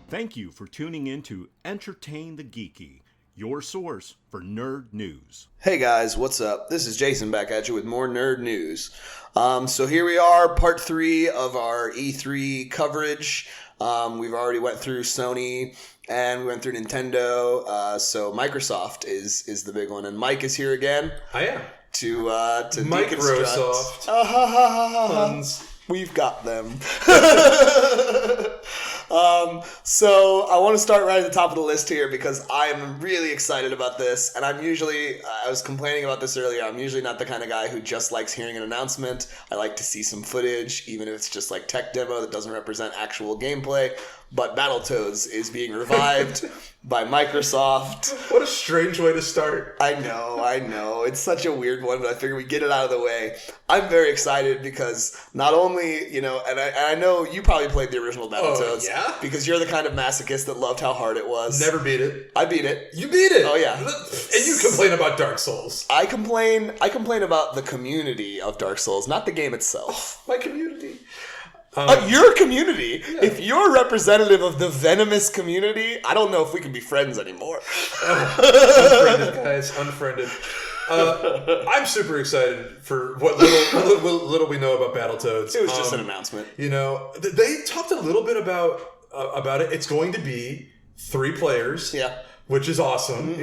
Thank you for tuning in to Entertain the Geeky, your source for nerd news. Hey guys, what's up? This is Jason back at you with more nerd news. So here we are, part 3 of our E3 coverage. We've already went through Sony and we went through Nintendo. So Microsoft is the big one, and Mike is here again. I am. To Microsoft. Puns. We've got them. So I want to start right at the top of the list here because I am really excited about this, and I was complaining about this earlier, I'm usually not the kind of guy who just likes hearing an announcement. I like to see some footage, even if it's just like tech demo that doesn't represent actual gameplay. But Battletoads is being revived by Microsoft. What a strange way to start. I know. It's such a weird one, but I figure we get it out of the way. I'm very excited because not only, and I know you probably played the original Battletoads. Oh, yeah? Because you're the kind of masochist that loved how hard it was. Never beat it. I beat it. You beat it? Oh, yeah. And you complain about Dark Souls. I complain about the community of Dark Souls, not the game itself. My community. Your community. Yeah. If you're representative of the venomous community, I don't know if we can be friends anymore. Unfriended, guys. Unfriended. I'm super excited for what little we know about Battletoads. It was just an announcement. They talked a little bit about it. It's going to be 3 players. Yeah. Which is awesome. Mm-hmm.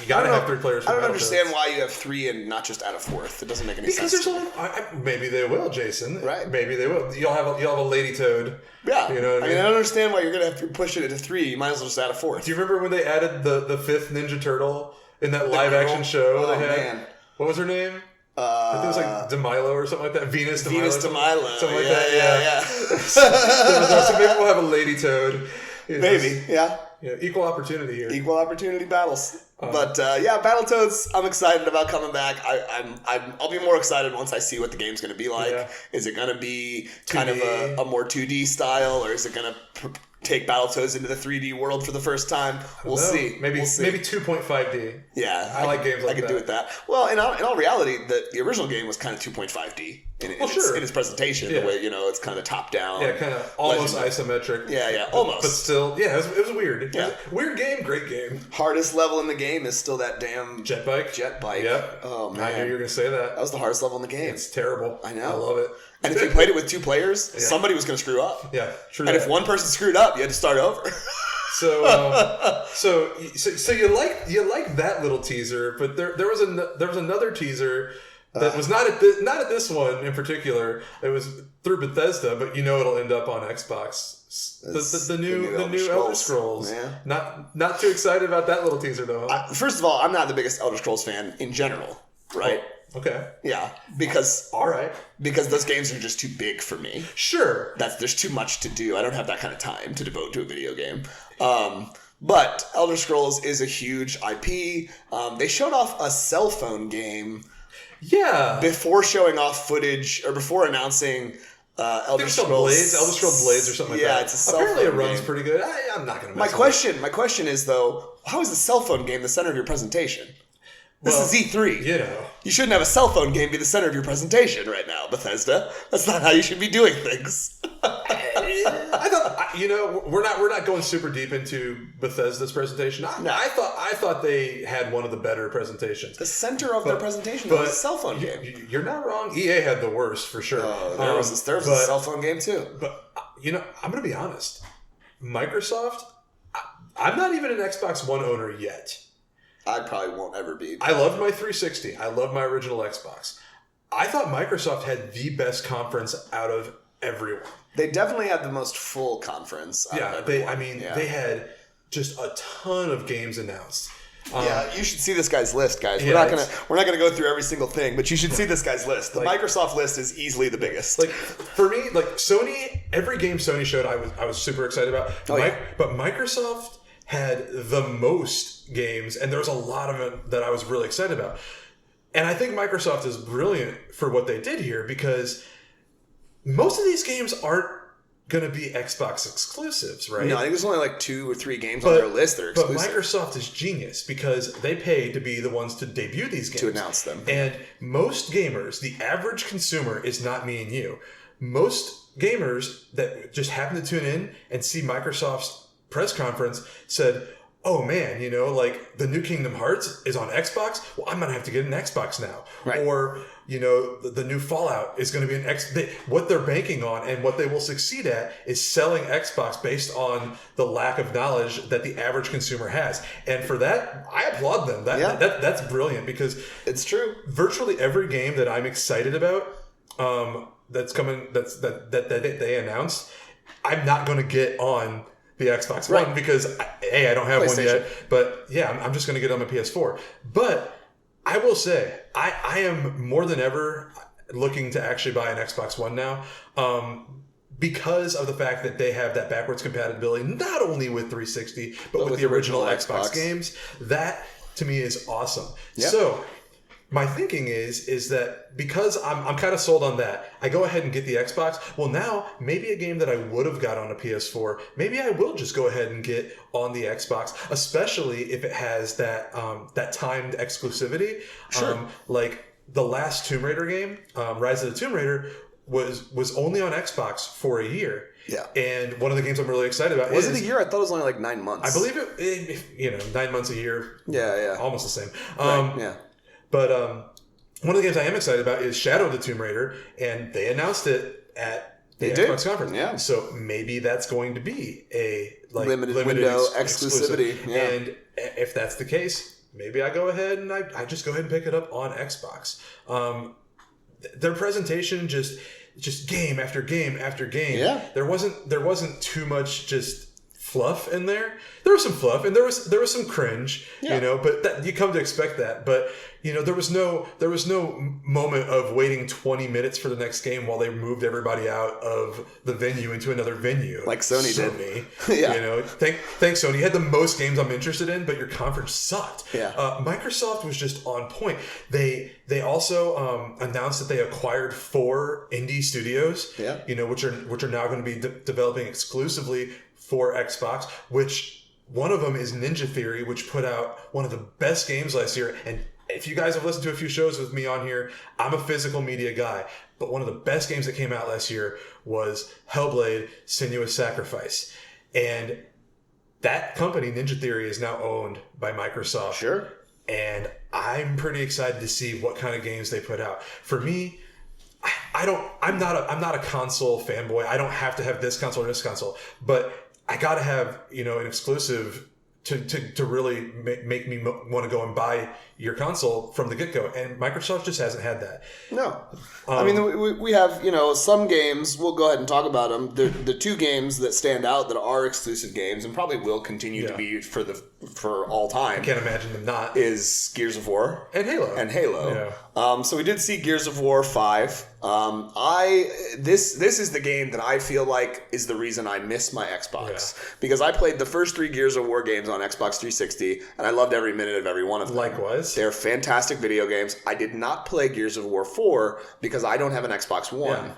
You gotta have 3 players. I don't understand why you have 3 and not just add a 4th. It doesn't make any sense. Because there's maybe they will, Jason. Right? Maybe they will. You'll have a lady toad. Yeah. You know what I mean? I don't understand why you're gonna have to push it into 3. You might as well just add a 4th. Do you remember when they added the 5th Ninja Turtle in that live action show they had? Man. What was her name? I think it was like DeMilo or something like that. Venus DeMilo. Something like that. Yeah. So maybe we'll have a lady toad. Maybe. Yeah. Yeah, equal opportunity here. Equal opportunity battles. But Battletoads, I'm excited about coming back. I'll be more excited once I see what the game's going to be like. Yeah. Is it going to be kind of a more 2D style, or is it going to take Battletoads into the 3D world for the first time? We'll see. Maybe 2.5D. Yeah, I like games like that. I could do with that. Well, in all reality, the original game was kind of 2.5D in its presentation. The way it's kind of top down. Yeah, kind of almost isometric. Yeah, almost. But still, yeah, it was weird. Yeah, weird game, great game. Hardest level in the game is still that damn jet bike. Yep. Oh man, I knew you were gonna say that. That was the hardest level in the game. It's terrible. I know. I love it. And if you played it with 2 players, somebody was going to screw up. Yeah, true. And if one person screwed up, you had to start over. So you like that little teaser, but there was another teaser that was not at this one in particular. It was through Bethesda, but it'll end up on Xbox. The new Elder Scrolls. Yeah. Not too excited about that little teaser though. Huh? First of all, I'm not the biggest Elder Scrolls fan in general, right? Oh. Okay. Yeah, because those games are just too big for me. Sure. There's too much to do. I don't have that kind of time to devote to a video game. But Elder Scrolls is a huge IP. They showed off a cell phone game. Yeah. Before showing off footage or before announcing Elder Scrolls Blades or something like that. Yeah, it's a cell Apparently phone it runs game. pretty good. I'm not going to. My question is though, how is the cell phone game the center of your presentation? This is E3. You shouldn't have a cell phone game be the center of your presentation right now, Bethesda. That's not how you should be doing things. I thought, we're not going super deep into Bethesda's presentation. I thought they had one of the better presentations. The center of their presentation was a cell phone game. You're not wrong. EA had the worst for sure. There was a cell phone game too. But I'm going to be honest. Microsoft. I'm not even an Xbox One owner yet. I probably won't ever be. I loved my 360. I loved my original Xbox. I thought Microsoft had the best conference out of everyone. They definitely had the most full conference out of everyone. They had just a ton of games announced. You should see this guy's list, guys. We're not gonna go through every single thing, but you should see this guy's list. The Microsoft list is easily the biggest. For me, Sony, every game Sony showed, I was super excited about. But Microsoft had the most games, and there was a lot of it that I was really excited about. And I think Microsoft is brilliant for what they did here because most of these games aren't going to be Xbox exclusives, right? No, I think there's only 2 or 3 games on their list that are exclusive. But Microsoft is genius because they pay to be the ones to debut these games. To announce them. And most gamers, the average consumer is not me and you. Most gamers that just happened to tune in and see Microsoft's press conference said, oh man, like the new Kingdom Hearts is on Xbox. Well, I'm going to have to get an Xbox now. Right. Or, the new Fallout is going to be an what they're banking on and what they will succeed at is selling Xbox based on the lack of knowledge that the average consumer has. And for that, I applaud them. That's brilliant because it's true. Virtually every game that I'm excited about, that's coming, that they announced, I'm not going to get on the Xbox One because I don't have one yet. But yeah, I'm just going to get on my PS4. But I will say, I am more than ever looking to actually buy an Xbox One now, because of the fact that they have that backwards compatibility, not only with 360, but with the original Xbox games. That to me is awesome. Yep. So my thinking is that because I'm kind of sold on that, I go ahead and get the Xbox. Well, now maybe a game that I would have got on a PS4, maybe I will just go ahead and get on the Xbox, especially if it has that timed exclusivity. Sure. Like the last Tomb Raider game, Rise of the Tomb Raider, was only on Xbox for a year. Yeah. And one of the games I'm really excited about was it a year? I thought it was only like 9 months. I believe it 9 months a year. Yeah. Almost the same. Right. Yeah. But one of the games I am excited about is Shadow of the Tomb Raider, and they announced it at the Xbox conference. Yeah. So maybe that's going to be a limited window exclusivity. Yeah. And if that's the case, maybe I go ahead and I just go ahead and pick it up on Xbox. Their presentation just game after game after game. Yeah. There wasn't too much just fluff in there. There was some fluff and there was some cringe, but that you come to expect that. But there was no moment of waiting 20 minutes for the next game while they moved everybody out of the venue into another venue. Like Sony did. Yeah. Thanks Sony. You had the most games I'm interested in, but your conference sucked. Yeah. Microsoft was just on point. They also announced that they acquired 4 indie studios. Yeah. Which are now going to be developing exclusively for Xbox, which one of them is Ninja Theory, which put out one of the best games last year. And if you guys have listened to a few shows with me on here, I'm a physical media guy. But one of the best games that came out last year was Hellblade: Senua's Sacrifice. And that company, Ninja Theory, is now owned by Microsoft. Sure. And I'm pretty excited to see what kind of games they put out. For me, I'm not a console fanboy. I don't have to have this console or this console, but I got to have, an exclusive to really make me want to go and buy your console from the get-go. And Microsoft just hasn't had that. No. I mean, we have, some games, we'll go ahead and talk about them. The 2 games that stand out that are exclusive games and probably will continue to be for all time. I can't imagine them not. Is Gears of War. And Halo. Yeah. So we did see Gears of War 5. This is the game that I feel like is the reason I miss my Xbox. Yeah. Because I played the first 3 Gears of War games on Xbox 360 and I loved every minute of every one of them. Likewise. They're fantastic video games. I did not play Gears of War 4 because I don't have an Xbox One. Yeah.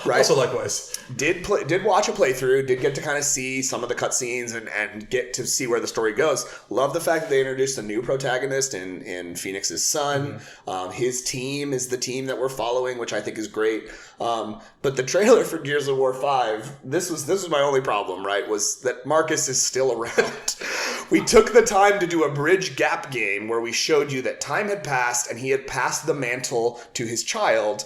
Right? Also likewise. Did watch a playthrough, did get to kind of see some of the cutscenes and get to see where the story goes. Love the fact that they introduced a new protagonist in Phoenix's son. Mm-hmm. His team is the team that we're following, which I think is great. But the trailer for Gears of War 5, this was my only problem, right? Was that Marcus is still around. We took the time to do a bridge gap game where we showed you that time had passed and he had passed the mantle to his child,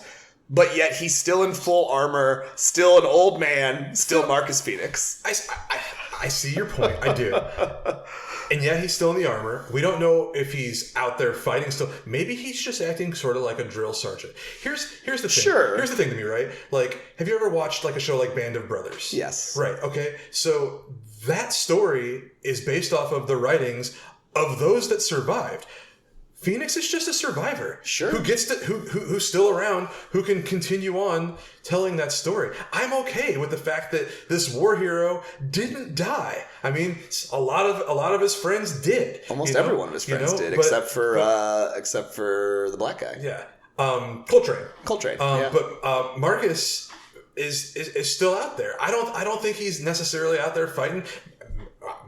but yet he's still in full armor, still an old man, still Marcus Phoenix. I see your point. I do. And yeah, he's still in the armor. We don't know if he's out there fighting still. Maybe he's just acting sort of like a drill sergeant. Here's the thing. Sure. Here's the thing to me, right? Like, have you ever watched like a show like Band of Brothers? Yes. Right. Okay. So that story is based off of the writings of those that survived. Phoenix is just a survivor. Sure. Who gets to who's still around, who can continue on telling that story. I'm okay with the fact that this war hero didn't die. I mean, a lot of his friends did. Almost every one of his friends did, except for the black guy. Yeah. Coltrane. Yeah. But Marcus is still out there. I don't think he's necessarily out there fighting.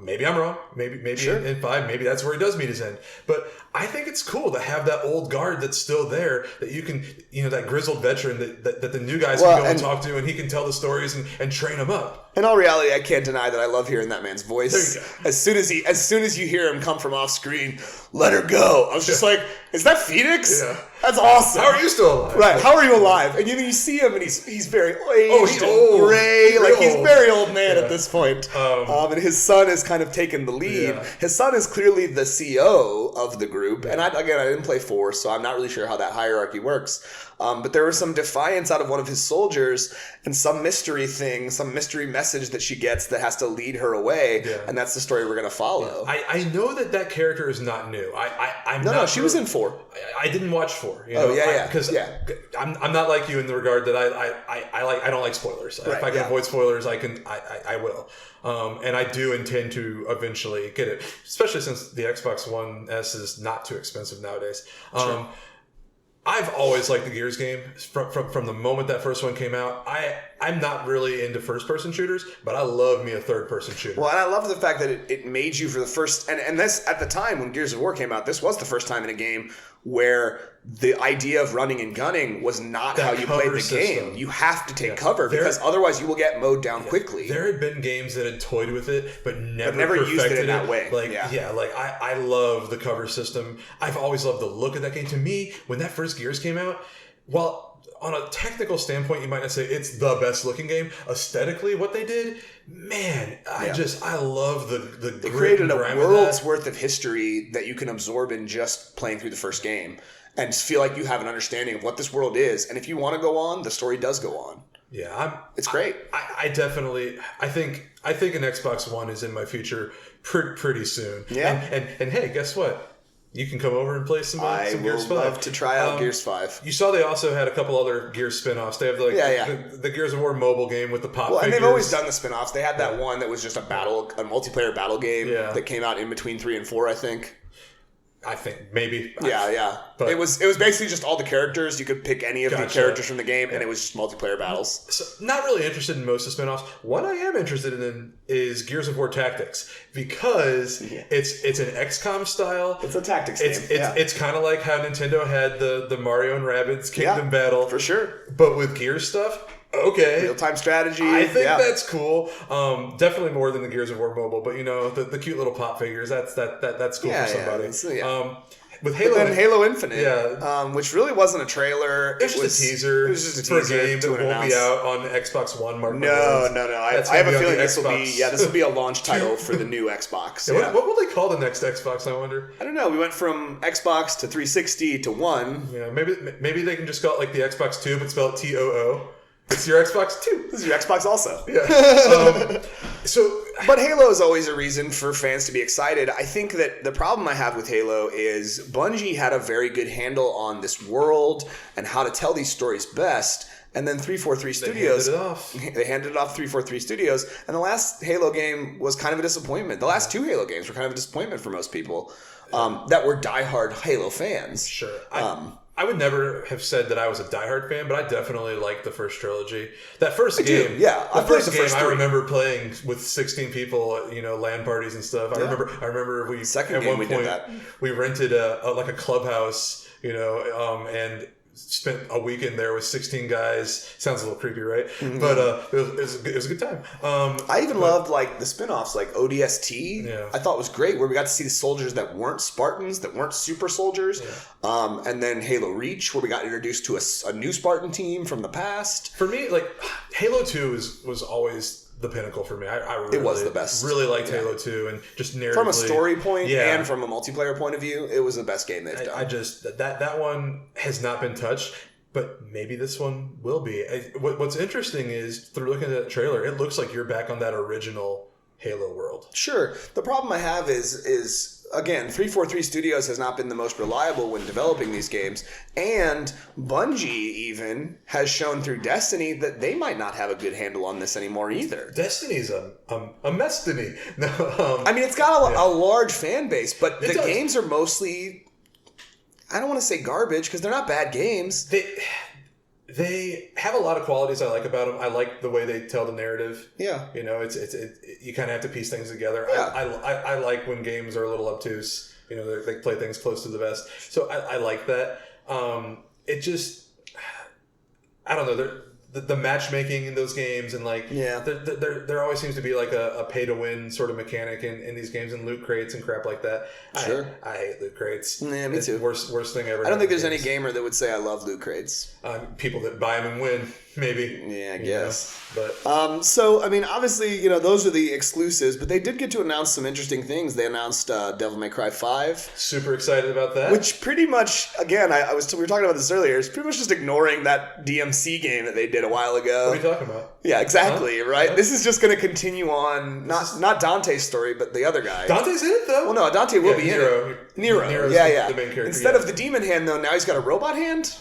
maybe I'm wrong. Maybe Sure. in 5, maybe that's where he does meet his end. But I think it's cool to have that old guard that's still there, that you can, that grizzled veteran that the new guys can go and talk to, and he can tell the stories and train them up. In all reality, I can't deny that I love hearing that man's voice. There you go. As soon as you hear him come from off screen, let her go. I was just like, is that Phoenix? Yeah. That's awesome. How are you still alive? Right. How are you alive? And you see him, and he's very aged he's and old. gray. Like he's old. very old man at this point. And his son has kind of taken the lead. Yeah. His son is clearly the CO of the group. And I didn't play 4, so I'm not really sure how that hierarchy works. But there was some defiance out of one of his soldiers and some mystery thing, some mystery message that she gets that has to lead her away. Yeah. And that's the story we're going to follow. I know that character is not new. No, she was in 4. I didn't watch 4. Because I'm not like you in the regard that I don't like spoilers. Right, if I can avoid spoilers, I will. And I do intend to eventually get it, especially since the Xbox One S is not too expensive nowadays. Sure. I've always liked the Gears game from the moment that first one came out. I'm not really into first-person shooters, but I love me a third-person shooter. Well, and I love the fact that it made you for the first... And this, at the time when Gears of War came out, this was the first time in a game where the idea of running and gunning was not how you played the game. You have to take cover because otherwise you will get mowed down quickly. There had been games that had toyed with it, but never used it in that way. I love the cover system. I've always loved the look of that game. To me, when that first Gears came out, while on a technical standpoint, you might not say it's the best looking game. Aesthetically, what they did, man, I love the They grit created and a grime of world's that. worth of history that you can absorb in just playing through the first game and feel like you have an understanding of what this world is. And if you want to go on, the story does go on. Yeah, it's great. I definitely, I think an Xbox One is in my future pretty soon. Yeah. And hey, guess what? You can come over and play some Gears 5. I would love to try out Gears 5. You saw they also had a couple other Gears spin-offs. They have the Gears of War mobile game with the pop figures. And they've always done the spin-offs. They had that one that was just a multiplayer battle game that came out in between 3 and 4, I think. I think maybe. But it was basically just all the characters. You could pick any of the characters from the game, and it was just multiplayer battles. So, not really interested in most of the spin-offs. What I am interested in is Gears of War Tactics because it's an XCOM style. It's a tactics game. It's kind of like how Nintendo had the Mario and Rabbids Kingdom Battle for sure, but with Gears stuff. Okay. Real-time strategy. I think that's cool. Definitely more than the Gears of War mobile, but the cute little pop figures, that's cool for somebody. With Halo, but then Halo Infinite, which really wasn't a trailer. It was just a teaser. It was just a teaser for a game that won't be out on Xbox One. No. I have a feeling this will be a launch title for the new Xbox. What will they call the next Xbox? I wonder. I don't know. We went from Xbox to 360 to One. Yeah, maybe they can just call it like the Xbox 2, but spell it TOO. It's your Xbox 2. This is your Xbox also. Yeah. But Halo is always a reason for fans to be excited. I think that the problem I have with Halo is Bungie had a very good handle on this world and how to tell these stories best. And then 343 Studios... They handed it off 343 Studios. And the last Halo game was kind of a disappointment. The last 2 Halo games were kind of a disappointment for most people that were diehard Halo fans. Sure. I would never have said that I was a diehard fan, but I definitely liked the first trilogy. That first game, I played the first game. I remember playing with 16 people, LAN parties and stuff. I remember we did that. We rented a clubhouse, and spent a weekend there with 16 guys. Sounds a little creepy, right? Mm-hmm. But it was a good time. I even loved the spin-offs like ODST. Yeah. I thought was great, where we got to see the soldiers that weren't Spartans, that weren't super soldiers. Yeah. And then Halo Reach, where we got introduced to a new Spartan team from the past. For me, Halo 2 was always the pinnacle for me. I really, it was the best. Really liked Halo 2, and just narratively, from a story point and from a multiplayer point of view, it was the best game they've done. I just that one has not been touched, but maybe this one will be. What's interesting is through looking at that trailer, it looks like you're back on that original Halo world. Sure. The problem I have is again, 343 Studios has not been the most reliable when developing these games, and Bungie even has shown through Destiny that they might not have a good handle on this anymore either. Destiny's a mess-to-me. I mean, it's got a large fan base, but the games are mostly, I don't want to say garbage, because they're not bad games. They have a lot of qualities I like about them. I like the way they tell the narrative. Yeah. You know, you kind of have to piece things together. Yeah. I like when games are a little obtuse. You know, they play things close to the vest. So I like that. It just, I don't know. The matchmaking in those games and like there always seems to be like a pay to win sort of mechanic in these games and loot crates and crap like that. Sure. I hate loot crates. Yeah, me too. Worst thing ever. I don't think there's any gamer that would say I love loot crates. People that buy them and win, maybe. Yeah, I guess. But so I mean, obviously, those are the exclusives, but they did get to announce some interesting things. They announced Devil May Cry 5. Super excited about that. Which pretty much, again, we were talking about this earlier. It's pretty much just ignoring that DMC game that they did a while ago. What are you talking about? Yeah, exactly. Huh? Right. Huh? This is just going to continue on. Not Dante's story, but the other guy. Dante's in it though. Well, no, Dante will be Nero. in it. Nero. Nero's yeah. the main character. Instead of the demon hand, though, now he's got a robot hand.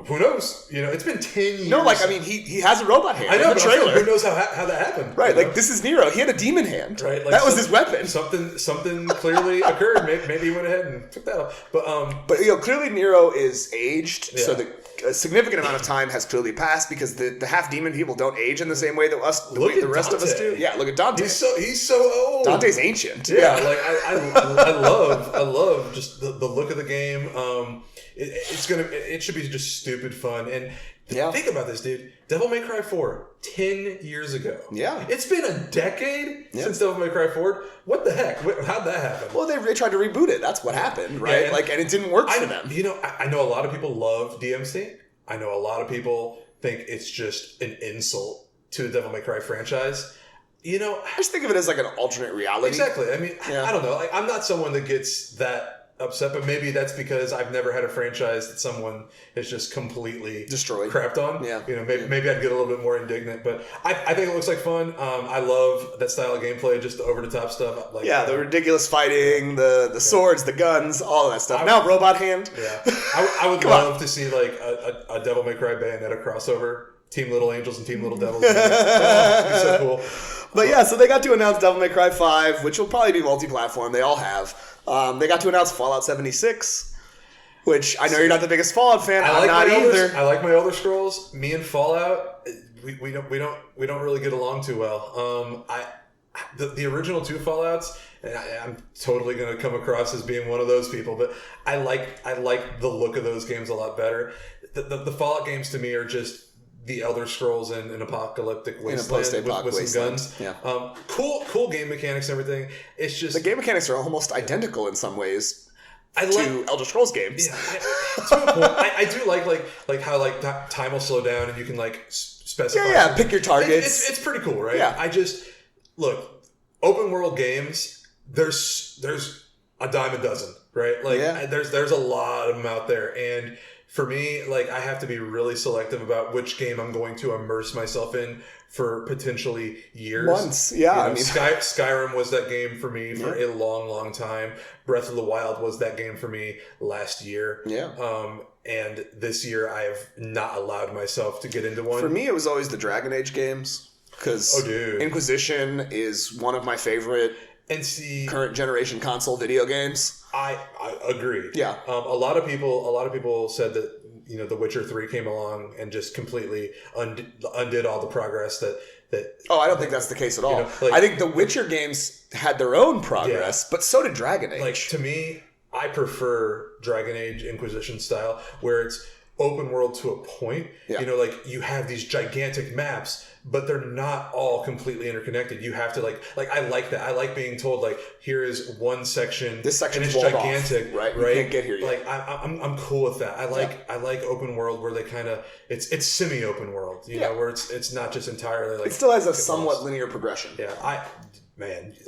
Who knows? It's been 10 years. No, he has a robot hand. I know, in the trailer. Who knows how that happened? Right, this is Nero. He had a demon hand. Right, that was his weapon. Something clearly occurred. Maybe he went ahead and took that off. But clearly Nero is aged, so a significant amount of time has clearly passed because the half demon people don't age in the same way that the rest of us do. Yeah, look at Dante. He's so old. Dante's ancient. Yeah. I love just the look of the game. It should be just stupid fun. And think about this, dude. Devil May Cry 4, 10 years ago. Yeah. It's been a decade since Devil May Cry 4. What the heck? How'd that happen? Well, they tried to reboot it. That's what happened, right? And it didn't work for them. I know a lot of people love DMC. I know a lot of people think it's just an insult to the Devil May Cry franchise. I just think of it as like an alternate reality. Exactly. I mean, I don't know. I'm not someone that gets that upset, but maybe that's because I've never had a franchise that someone has just completely destroyed, crapped on. Yeah. Maybe I'd get a little bit more indignant, but I think it looks like fun. I love that style of gameplay, just the over the top stuff. The ridiculous fighting, the swords, the guns, all of that stuff. Now robot hand. Yeah. I would love to see like a Devil May Cry Bayonetta crossover. Team Little Angels and Team Little Devils. It'd be so cool. But so they got to announce Devil May Cry 5, which will probably be multi-platform. They all have. They got to announce Fallout 76, which I know you're not the biggest Fallout fan. I'm not either. I like my Elder Scrolls. Me and Fallout, we don't really get along too well. The original two Fallouts, and I'm totally going to come across as being one of those people, but I like the look of those games a lot better. The Fallout games to me are just the Elder Scrolls in an apocalyptic wasteland with some guns. Yeah. Cool game mechanics and everything. It's just the game mechanics are almost identical in some ways to Elder Scrolls games. Yeah, to a point. I do like how time will slow down and you can specify. Yeah, pick your targets. It's pretty cool, right? Yeah. I just look, open world games. There's a dime a dozen, right? There's a lot of them out there, and for me, I have to be really selective about which game I'm going to immerse myself in for potentially years. Months, yeah. Skyrim was that game for me for a long, long time. Breath of the Wild was that game for me last year. Yeah. And this year I have not allowed myself to get into one. For me, it was always the Dragon Age games. Because Inquisition is one of my favorite current generation console video games. I agree. Yeah. A lot of people said that The Witcher 3 came along and just completely undid all the progress that. I don't think that's the case at all. I think the Witcher games had their own progress, but so did Dragon Age. To me, I prefer Dragon Age Inquisition style, where it's open world to a point. Yeah. You have these gigantic maps, but they're not all completely interconnected. You have to I like that. I like being told here is one section. This section is gigantic, off, right? You can't get here yet. I'm cool with that. I like open world where they kind of it's semi open world. Where it's not just entirely it still has a somewhat linear progression. Yeah,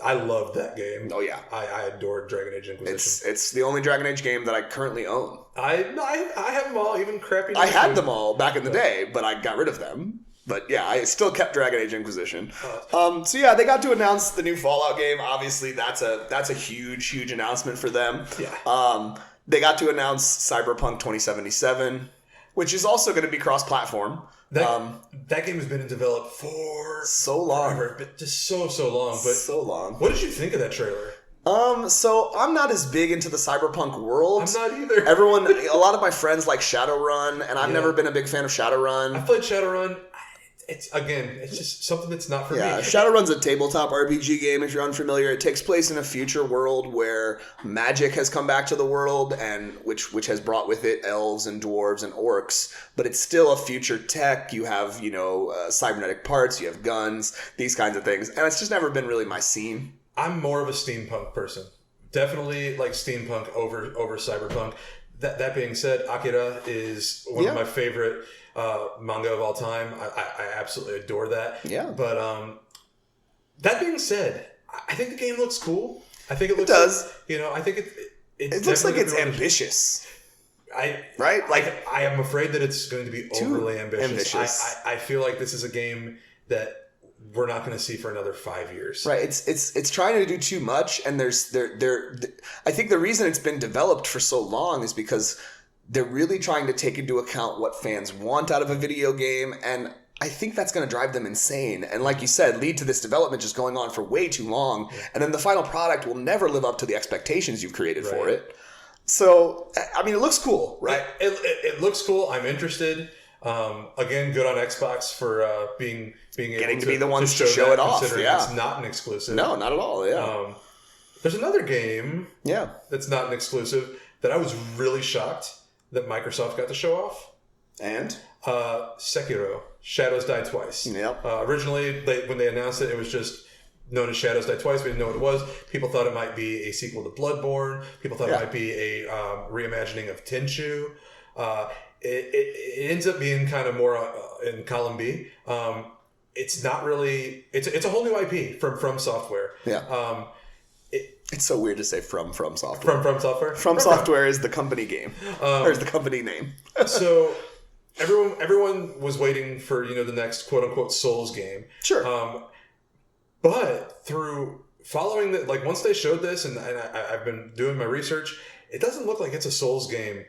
I love that game. Oh yeah, I adored Dragon Age Inquisition. It's the only Dragon Age game that I currently own. I have them all, even crappy. I had them all back in the day, but I got rid of them. But yeah, I still kept Dragon Age Inquisition. They got to announce the new Fallout game. Obviously, that's a huge announcement for them. Yeah. They got to announce Cyberpunk 2077, which is also going to be cross-platform. That game has been in development for so long, forever, but just so long. But so long. What did you think of that trailer? So I'm not as big into the cyberpunk world. I'm not either. A lot of my friends like Shadowrun, and I've never been a big fan of Shadowrun. I played Shadowrun. It's just something that's not for me. Yeah, Shadowrun's a tabletop RPG game, if you're unfamiliar. It takes place in a future world where magic has come back to the world, and which has brought with it elves and dwarves and orcs. But it's still a future tech. You have, cybernetic parts, you have guns, these kinds of things. And it's just never been really my scene. I'm more of a steampunk person. Definitely like steampunk over cyberpunk. That being said, Akira is one of my favorite manga of all time. I absolutely adore that. Yeah. But that being said, I think the game looks cool. I think it does. I think it looks like it's ambitious. Right? Like I am afraid that it's going to be overly ambitious. I feel like this is a game that we're not going to see for another 5 years. Right. It's trying to do too much, and I think the reason it's been developed for so long is because they're really trying to take into account what fans want out of a video game, and I think that's going to drive them insane. And like you said, lead to this development just going on for way too long, and then the final product will never live up to the expectations you've created for it. So, I mean, it looks cool, right? It looks cool. I'm interested. Again, good on Xbox for being able to be the ones to show it off. Yeah, it's not an exclusive. No, not at all. Yeah. There's another game. Yeah. That's not an exclusive that I was really shocked that Microsoft got to show off. And Sekiro: Shadows Die Twice. Yep. Originally, when they announced it was just known as Shadows Die Twice. We didn't know what it was. People thought it might be a sequel to Bloodborne. People thought it might be a reimagining of Tenchu. It ends up being kind of more in column B. It's not really. It's a whole new IP from Software. Yeah. It's so weird to say from Software. From Software. From Software is the company game, or is the company name. So everyone was waiting for the next quote unquote Souls game. Sure. But through following once they showed this, and I've been doing my research, it doesn't look like it's a Souls game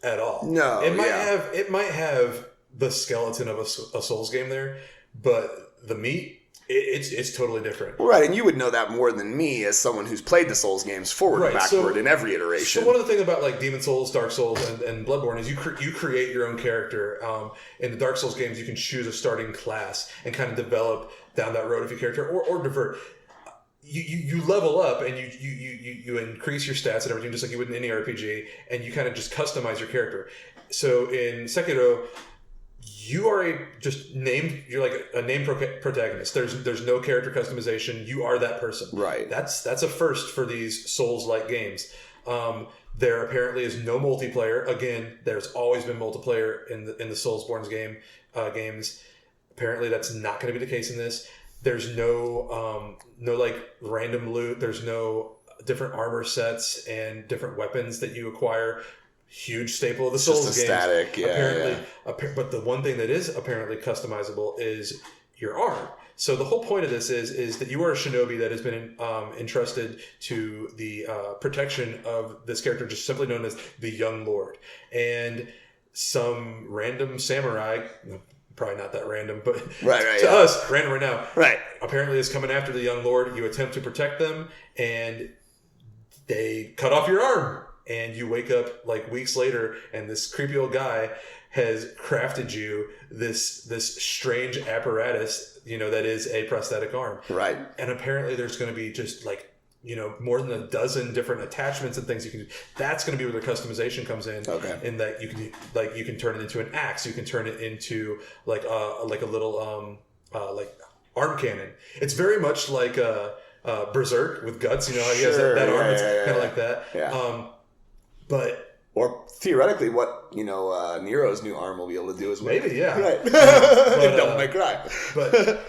at all. No, it might have the skeleton of a Souls game there, but the meat, it's totally different. Right, and you would know that more than me as someone who's played the Souls games forward and backward in every iteration. So one of the things about Demon Souls, Dark Souls, and Bloodborne is you create your own character. In the Dark Souls games, you can choose a starting class and kind of develop down that road of your character, or divert. You level up and you increase your stats and everything just like you would in any RPG, and you kind of just customize your character. So in Sekiro, you are you're like a named protagonist. There's no character customization. You are that person. Right. That's a first for these Souls-like games. There apparently is no multiplayer. Again, there's always been multiplayer in the Soulsborne games. Apparently, that's not going to be the case in this. There's no random loot. There's no different armor sets and different weapons that you acquire. Huge staple of the Souls games. Static, But the one thing that is apparently customizable is your arm. So the whole point of this is that you are a shinobi that has been entrusted to the protection of this character, just simply known as the Young Lord, and some random samurai. Probably not that random, but to us, random right now. Right. Apparently is coming after the Young Lord. You attempt to protect them, and they cut off your arm. And you wake up weeks later, and this creepy old guy has crafted you this strange apparatus, that is a prosthetic arm. Right. And apparently there's going to be just more than a dozen different attachments and things you can do. That's going to be where the customization comes in. Okay. In that you can turn it into an axe. You can turn it into a little arm cannon. It's very much like Berserk with guts. How he has that arm. It's kind of like that. Yeah. Or theoretically, what Nero's new arm will be able to do as well. Maybe, yeah. Right. Devil May Cry. But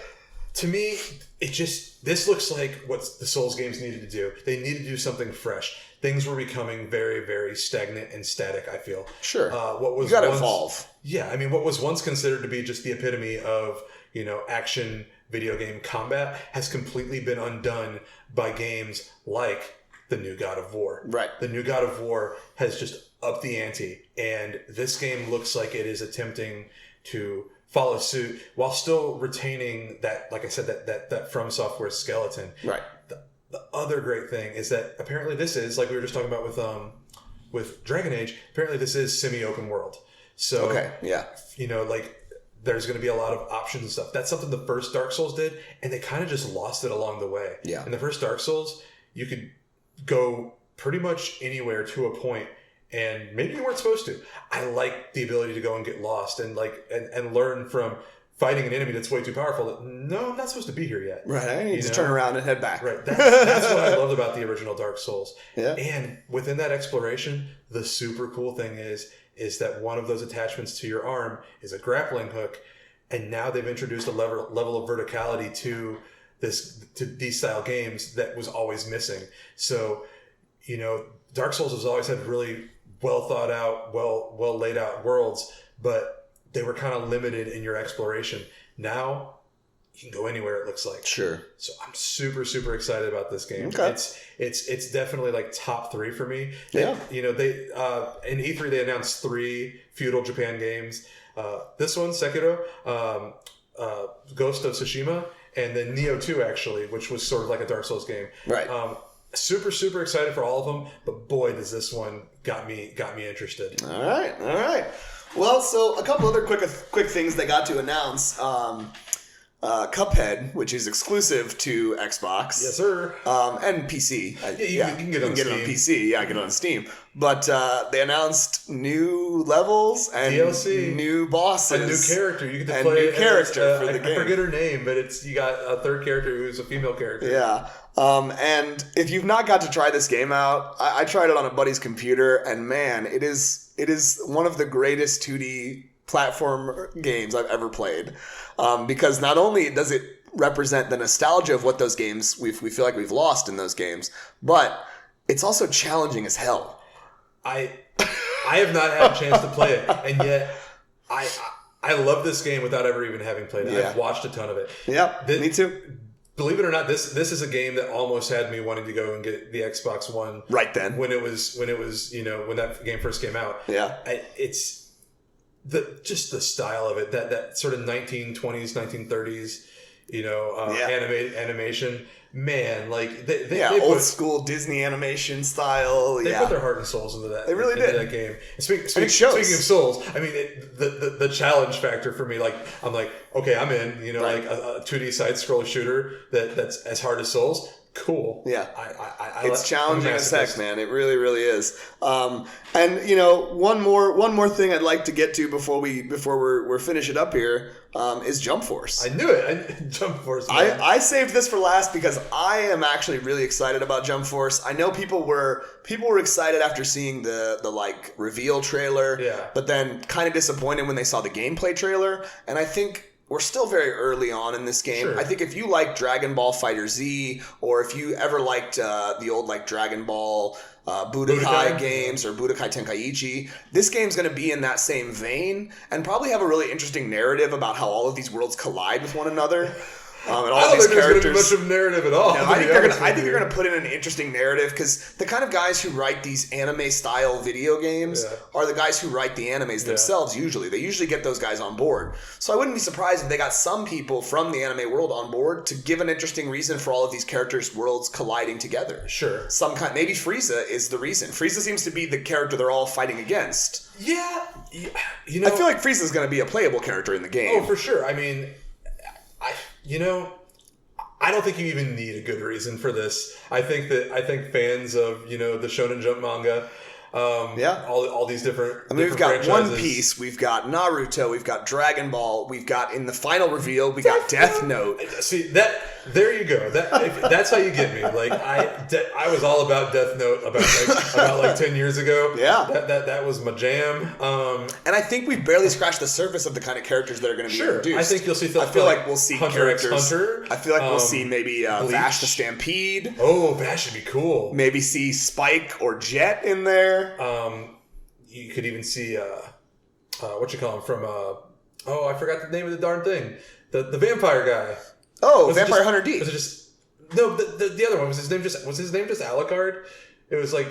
to me, this looks like what the Souls games needed to do. They needed to do something fresh. Things were becoming very, very stagnant and static, I feel. Sure. You got to evolve. Yeah, I mean, what was once considered to be just the epitome of action video game combat has completely been undone by games like the new God of War. Right. The new God of War has just upped the ante, and this game looks like it is attempting to follow suit while still retaining that, like I said, that From Software skeleton. Right. the other great thing is that apparently this is, like we were just talking about with Dragon Age, apparently this is semi-open world. So, like, there's going to be a lot of options and stuff. That's something the first Dark Souls did, and they kind of just lost it along the way. Yeah. In the first Dark Souls, you could go pretty much anywhere to a point, and maybe you weren't supposed to. I like the ability to go and get lost and and learn from fighting an enemy that's way too powerful. That, no, I'm not supposed to be here yet. Right, I need to turn around and head back. Right, that's what I loved about the original Dark Souls. Yeah. And within that exploration, the super cool thing is that one of those attachments to your arm is a grappling hook, and now they've introduced a level of verticality to these style games that was always missing. So, Dark Souls has always had really well thought out, well laid out worlds, but they were kind of limited in your exploration. Now you can go anywhere, it looks like. Sure. So I'm super, super excited about this game. Okay. It's definitely like top 3 for me. Yeah. They in E3 they announced 3 feudal Japan games. This one, Sekiro, Ghost of Tsushima, and then Nioh 2 actually, which was sort of like a Dark Souls game. Right. Super, super excited for all of them, but boy, does this one got me interested. All right. Well, so a couple other quick things they got to announce. Cuphead, which is exclusive to Xbox. Yes, sir. And PC. You can get it on Steam. It on PC. Yeah, I get it on Steam. But they announced new levels and DLC, new bosses, a new character. You get to and play new character for the I game. forget her name, but you got a third character who's a female character. Yeah. And if you've not got to try this game out, I tried it on a buddy's computer, and man, it is one of the greatest 2D platform games I've ever played. Because not only does it represent the nostalgia of what those games we feel like we've lost in those games, but it's also challenging as hell. I have not had a chance to play it, and yet I love this game without ever even having played it. Yeah. I've watched a ton of it. Yep, me too. Believe it or not, this is a game that almost had me wanting to go and get the Xbox One right then when it was when that game first came out. Yeah, it's just the style of it, that sort of 1920s, 1930s, animation. Man, like they old put, school Disney animation style. They put their heart and souls into that. They really did. That game. Speaking of souls, I mean the challenge factor for me. Like I'm like, okay, I'm in. Like a 2D side scroller shooter that's as hard as Souls. Cool. Yeah. It's challenging as heck, man. It really, really is. And one more thing I'd like to get to before we're finish it up here is Jump Force. I knew it. Jump Force. I saved this for last because I am actually really excited about Jump Force. I know people were excited after seeing the like reveal trailer, but then kind of disappointed when they saw the gameplay trailer. And I think we're still very early on in this game. Sure. I think if you like Dragon Ball FighterZ, or if you ever liked the old like Dragon Ball Budokai games or Budokai Tenkaichi, this game's going to be in that same vein and probably have a really interesting narrative about how all of these worlds collide with one another. And all I don't these think there's going to be characters. much of a narrative at all. No, I think they're going to put in an interesting narrative because the kind of guys who write these anime-style video games are the guys who write the animes themselves usually. They usually get those guys on board. So I wouldn't be surprised if they got some people from the anime world on board to give an interesting reason for all of these characters' worlds colliding together. Sure. Maybe Frieza is the reason. Frieza seems to be the character they're all fighting against. Yeah. I feel like Frieza's going to be a playable character in the game. Oh, for sure. I mean, I don't think you even need a good reason for this. I think fans of the Shonen Jump manga, all these different. I mean, we've got franchises. One Piece, we've got Naruto, we've got Dragon Ball, we've got in the final reveal, we got Death Note. See that? There you go. That's how you get me. Like I was all about Death Note about 10 years ago. Yeah, that was my jam. And I think we've barely scratched the surface of the kind of characters that are going to be introduced. I think you'll see. I feel like we'll see Hunter characters. X Hunter. I feel like we'll see maybe Vash the Stampede. Oh, Vash would be cool. Maybe see Spike or Jet in there. You could even see what you call him from. I forgot the name of the darn thing. The vampire guy. Oh, Vampire Hunter D. Was it just no? The other one was his name just Alucard? It was like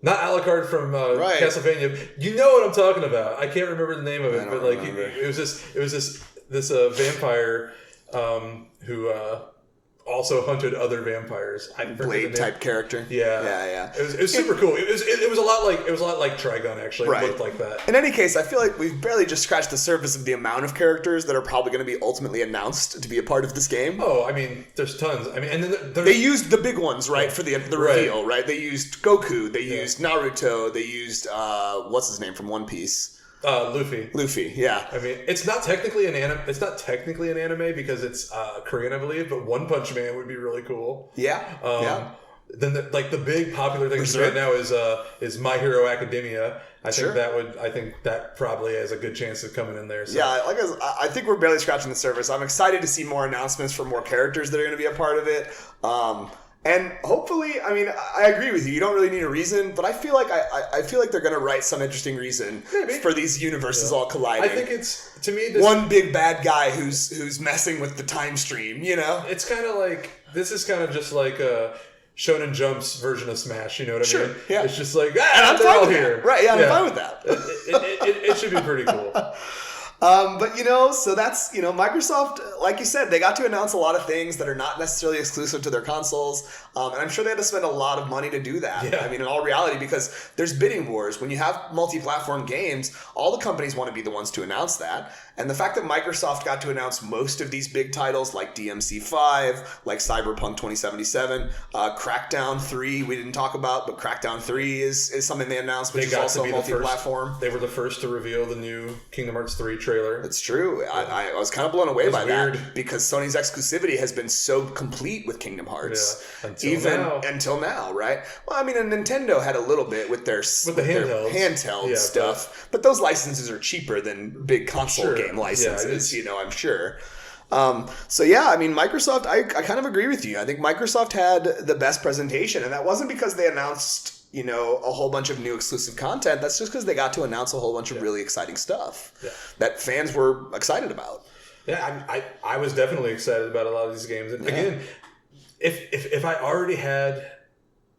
not Alucard from Castlevania. You know what I'm talking about? I can't remember the name of it, but like it was this vampire who also hunted other vampires. Blade type character. Yeah. It was super cool. It was a lot like Trigun, actually. Right. It looked like that. In any case, I feel like we've barely just scratched the surface of the amount of characters that are probably going to be ultimately announced to be a part of this game. Oh, I mean, there's tons. I mean, and then they used the big ones, right, for the reveal, right? They used Goku, they used Naruto, they used what's his name from One Piece. Luffy, yeah. I mean, it's not technically an anime. It's not technically an anime because it's Korean, I believe. But One Punch Man would be really cool. Yeah. Then the big popular thing in Japan now is My Hero Academia. I think that probably has a good chance of coming in there. So. Yeah, I think we're barely scratching the surface. I'm excited to see more announcements for more characters that are going to be a part of it. And hopefully, I mean, I agree with you. You don't really need a reason, but I feel like they're going to write some interesting reason for these universes all colliding. I think it's, to me, one big bad guy who's messing with the time stream. You know, it's kind of like this is kind of just like a Shonen Jump's version of Smash. You know what I mean? Yeah. It's just like and I'm they're fine all with here, that. Right? Yeah, I'm fine with that. It should be pretty cool. But so that's, Microsoft, like you said, they got to announce a lot of things that are not necessarily exclusive to their consoles. And I'm sure they had to spend a lot of money to do that. Yeah. I mean, in all reality, because there's bidding wars. When you have multi-platform games, all the companies want to be the ones to announce that. And the fact that Microsoft got to announce most of these big titles like DMC5, like Cyberpunk 2077, Crackdown 3 we didn't talk about, but Crackdown 3 is something they announced, which is also multi-platform. They were the first to reveal the new Kingdom Hearts 3 trailer. It's true. I was kind of blown away by that because Sony's exclusivity has been so complete with Kingdom Hearts. Yeah, until now, right? Well, I mean, and Nintendo had a little bit with their handheld stuff, but those licenses are cheaper than big console game licenses, I'm sure. So yeah, I mean, Microsoft, I kind of agree with you. I think Microsoft had the best presentation, and that wasn't because they announced a whole bunch of new exclusive content. That's just because they got to announce a whole bunch of really exciting stuff that fans were excited about. Yeah, I was definitely excited about a lot of these games. And again, if I already had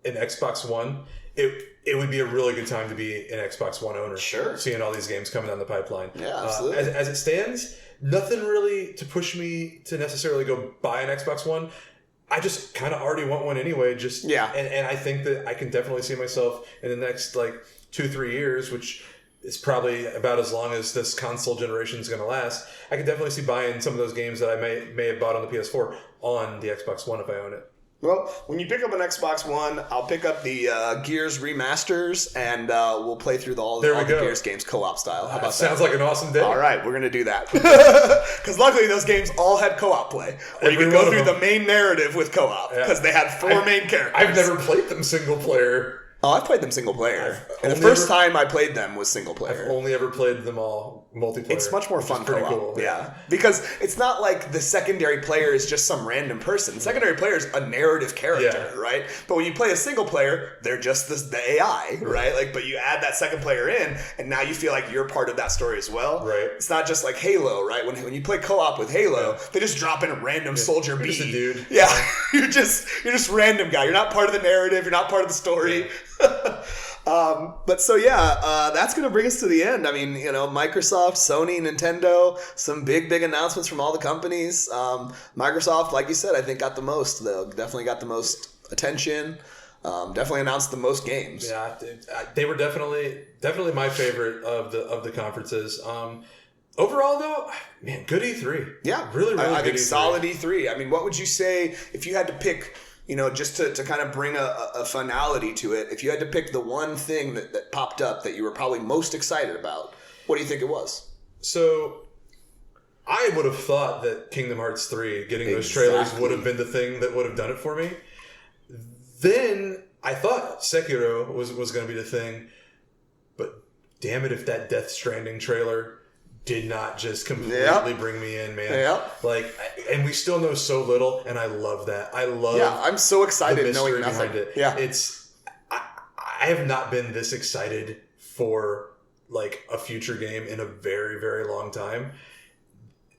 an Xbox One, it would be a really good time to be an Xbox One owner. Sure. Seeing all these games coming down the pipeline. Yeah, absolutely. As it stands, nothing really to push me to necessarily go buy an Xbox One. I just kind of already want one anyway. And I think that I can definitely see myself in the next 2-3 years, which is probably about as long as this console generation is going to last. I can definitely see buying some of those games that I may have bought on the PS4 on the Xbox One if I own it. Well, when you pick up an Xbox One, I'll pick up the Gears remasters, and we'll play through all the Gears games co-op style. How about that? Sounds like an awesome day. All right, we're going to do that. Because luckily those games all had co-op play, where you could go through the main narrative with co-op, because they had 4 main characters. I've never played them single player. Oh, I've played them single player. And the first time I played them was single player. I've only ever played them all multiplayer. It's much more fun co-op. Cool, yeah. Because it's not like the secondary player is just some random person. The secondary player is a narrative character, right? But when you play a single player, they're just the AI, right? But you add that second player in, and now you feel like you're part of that story as well. Right. It's not just like Halo, right? When you play co-op with Halo, they just drop in a random soldier B. Just a dude. Yeah. you're just random guy. You're not part of the narrative. You're not part of the story. But so that's going to bring us to the end. I mean, Microsoft, Sony, Nintendo, some big announcements from all the companies. Microsoft, like you said, I think got the most though. Definitely got the most attention. Definitely announced the most games. Yeah, they were definitely my favorite of the conferences. Overall, though, man, good E3. Yeah, really I good think E3. Solid E3. I mean, what would you say if you had to pick? Just to kind of bring a finality to it, if you had to pick the one thing that popped up that you were probably most excited about, what do you think it was? So, I would have thought that Kingdom Hearts 3, getting those trailers, would have been the thing that would have done it for me. Then, I thought Sekiro was going to be the thing, but damn it if that Death Stranding trailer did not just completely bring me in, man. Yeah. And we still know so little, and I love that. I'm so excited knowing nothing. Behind it. Yeah. I have not been this excited for a future game in a very, very long time.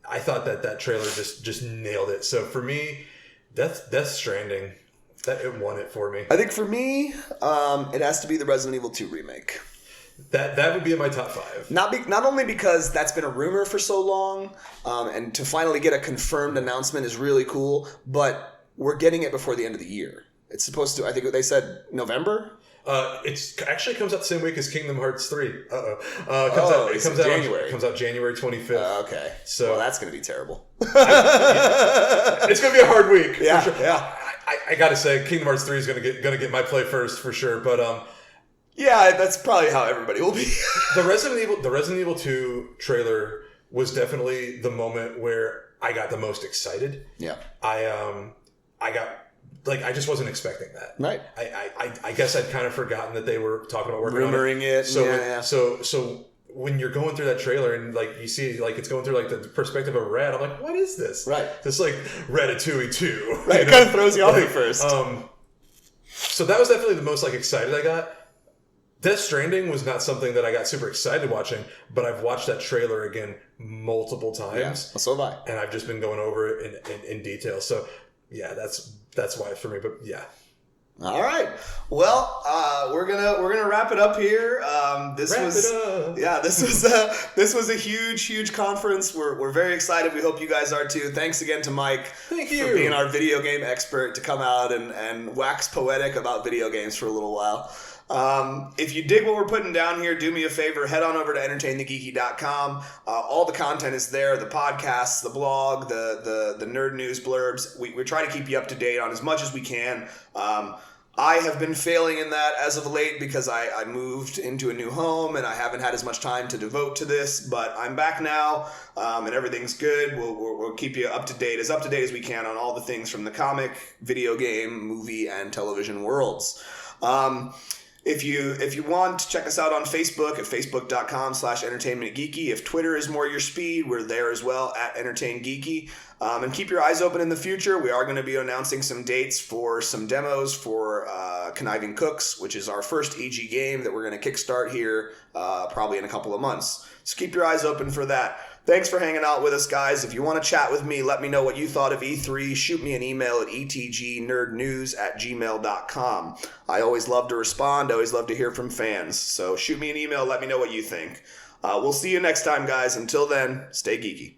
I thought that trailer just nailed it. So for me, Death Stranding, it won it for me. I think for me, it has to be the Resident Evil 2 remake. That would be in my top 5. Not only because that's been a rumor for so long, and to finally get a confirmed announcement is really cool, but we're getting it before the end of the year. It's supposed to, I think they said November? It actually comes out the same week as Kingdom Hearts 3. It comes out January. It comes out January 25th. Okay. So well, that's going to be terrible. It's going to be a hard week. Yeah, for sure. yeah. I got to say, Kingdom Hearts 3 is going to get my play first for sure. But yeah, that's probably how everybody will be. the Resident Evil 2 trailer was definitely the moment where I got the most excited. Yeah. I got. Like, I just wasn't expecting that. Right. I guess I'd kind of forgotten that they were talking about working rumoring on it. So, yeah. So when you're going through that trailer and, like, you see, like, it's going through, like, the perspective of Red, I'm like, what is this? Right. It's like Ratatouille 2. Right. It kind of throws you off at first. So that was definitely the most, like, excited I got. Death Stranding was not something that I got super excited watching, but I've watched that trailer again multiple times. Yeah. Well, so have I. And I've just been going over it in detail. So, yeah, that's why for me. But yeah. All right. Well, we're gonna wrap it up here. This was a huge conference. We're very excited. We hope you guys are too. Thanks again to Mike for being our video game expert to come out and wax poetic about video games for a little while. If you dig what we're putting down here, do me a favor, head on over to entertainthegeeky.com. All the content is there, the podcasts, the blog, the nerd news blurbs. We try to keep you up to date on as much as we can. I have been failing in that as of late because I moved into a new home and I haven't had as much time to devote to this, but I'm back now and everything's good. We'll keep you up to date as we can on all the things from the comic, video game, movie, and television worlds. If you want, check us out on Facebook at facebook.com/entertainmentgeeky. If Twitter is more your speed, we're there as well at entertaingeeky. And keep your eyes open in the future. We are going to be announcing some dates for some demos for Conniving Cooks, which is our first EG game that we're going to kickstart here probably in a couple of months. So keep your eyes open for that. Thanks for hanging out with us, guys. If you want to chat with me, let me know what you thought of E3. Shoot me an email at etgnerdnews@gmail.com. I always love to respond. I always love to hear from fans. So shoot me an email. Let me know what you think. We'll see you next time, guys. Until then, stay geeky.